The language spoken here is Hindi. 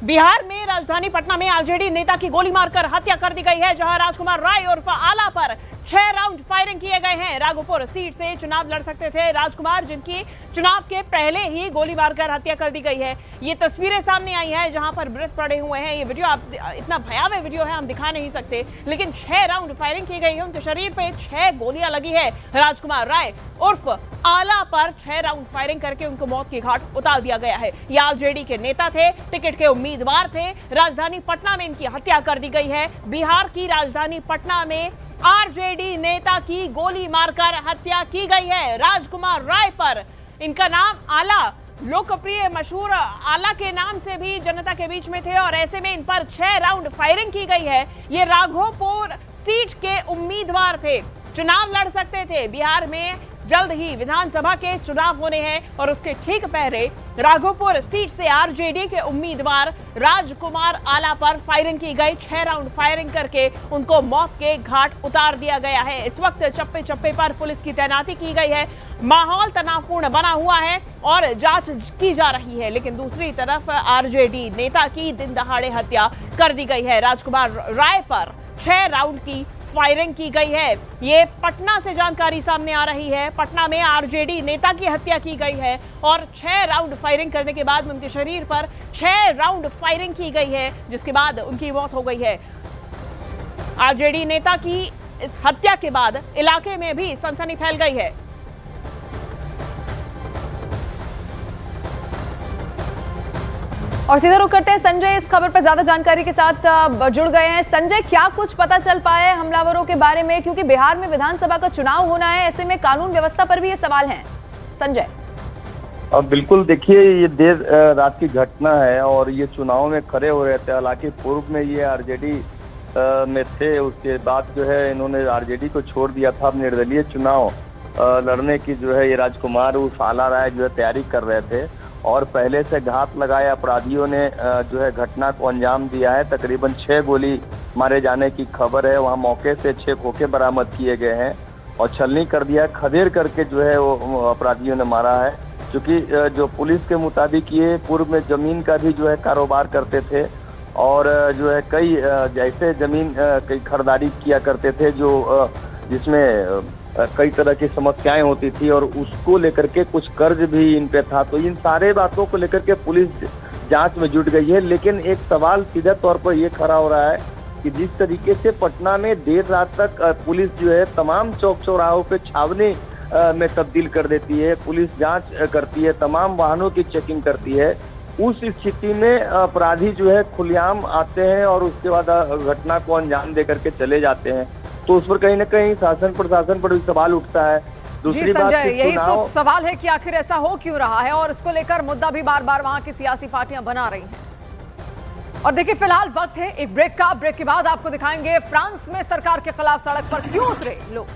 बिहार में राजधानी पटना में आरजेडी नेता की गोली मारकर हत्या कर दी गई है, जहां राजकुमार राय उर्फ आला पर 6 राउंड फायरिंग किए गए हैं। राघोपुर सीट से चुनाव लड़ सकते थे राजकुमार, जिनकी चुनाव के पहले ही गोली मारकर हत्या कर दी गई है। ये तस्वीरें सामने आई हैं जहां पर मृत पड़े हुए हैं। ये वीडियो आप इतना भयावह वीडियो है, हम दिखा नहीं सकते, लेकिन 6 राउंड फायरिंग की गई है। उनके शरीर पे 6 गोलियां लगी है। राजकुमार राय उर्फ आला पर 6 राउंड फायरिंग करके उनको मौत की घाट उतार दिया गया है। ये आरजेडी के नेता थे, टिकट के उम्मीदवार थे। राजधानी पटना में इनकी हत्या कर दी गई है। बिहार की राजधानी पटना में आरजेडी नेता की गोली मारकर हत्या की गई है। राजकुमार राय पर, इनका नाम आला, लोकप्रिय मशहूर आला के नाम से भी जनता के बीच में थे, और ऐसे में इन पर 6 राउंड फायरिंग की गई है। ये राघोपुर सीट के उम्मीदवार थे, चुनाव लड़ सकते थे। बिहार में जल्द ही विधानसभा के चुनाव होने हैं और उसके ठीक पहले राघोपुर सीट से आरजेडी के उम्मीदवार राजकुमार आला पर फायरिंग की गई। 6 राउंड फायरिंग करके उनको मौत के घाट उतार दिया गया है। इस वक्त चप्पे चप्पे पर पुलिस की तैनाती की गई है। माहौल तनावपूर्ण बना हुआ है और जांच की जा रही है, लेकिन दूसरी तरफ आरजेडी नेता की दिन दहाड़े हत्या कर दी गई है। राजकुमार राय पर 6 राउंड की फायरिंग की गई है। ये पटना से जानकारी सामने आ रही है। पटना में आरजेडी नेता की हत्या की गई है और 6 राउंड फायरिंग करने के बाद उनके शरीर पर 6 राउंड फायरिंग की गई है, जिसके बाद उनकी मौत हो गई है। आरजेडी नेता की इस हत्या के बाद इलाके में भी सनसनी फैल गई है। और सीधा रुक करते हैं संजय इस खबर पर ज्यादा जानकारी के साथ जुड़ गए हैं। संजय, क्या कुछ पता चल पाया है हमलावरों के बारे में, क्योंकि बिहार में विधानसभा का चुनाव होना है, ऐसे में कानून व्यवस्था पर भी ये सवाल हैं। संजय। बिल्कुल, देखिए ये देर रात की घटना है और ये चुनाव में खड़े हो रहे थे। हालांकि पूर्व में ये आरजेडी में थे, उसके बाद जो है इन्होंने आरजेडी को छोड़ दिया था। अब निर्दलीय चुनाव लड़ने की जो है ये राजकुमार उर्फ आला राय जो है तैयारी कर रहे थे और पहले से घात लगाए अपराधियों ने जो है घटना को अंजाम दिया है। तकरीबन 6 गोली मारे जाने की खबर है। वहां मौके से 6 खोखे बरामद किए गए हैं और छलनी कर दिया, खदेड़ करके जो है वो अपराधियों ने मारा है। क्योंकि जो पुलिस के मुताबिक ये पूर्व में जमीन का भी जो है कारोबार करते थे और जो है कई जैसे जमीन कई खरीदारी किया करते थे, जो जिसमें कई तरह की समस्याएं होती थी और उसको लेकर के कुछ कर्ज भी इन पे था। तो इन सारे बातों को लेकर के पुलिस जांच में जुट गई है। लेकिन एक सवाल सीधा तौर पर ये खड़ा हो रहा है कि जिस तरीके से पटना में देर रात तक पुलिस जो है तमाम चौक चौराहों पे छावनी में तब्दील कर देती है, पुलिस जांच करती है, तमाम वाहनों की चेकिंग करती है, उस स्थिति में अपराधी जो है खुलेआम आते हैं और उसके बाद घटना को अंजाम दे करके चले जाते हैं। तो उस पर कहीं ना कहीं शासन प्रशासन पर भी सवाल उठता है। दूसरी बात, यही तो सवाल है कि आखिर ऐसा हो क्यों रहा है, और इसको लेकर मुद्दा भी बार बार वहां की सियासी पार्टियां बना रही हैं। और देखिए, फिलहाल वक्त है एक ब्रेक का। ब्रेक के बाद आपको दिखाएंगे फ्रांस में सरकार के खिलाफ सड़क पर क्यों उतरे लोग।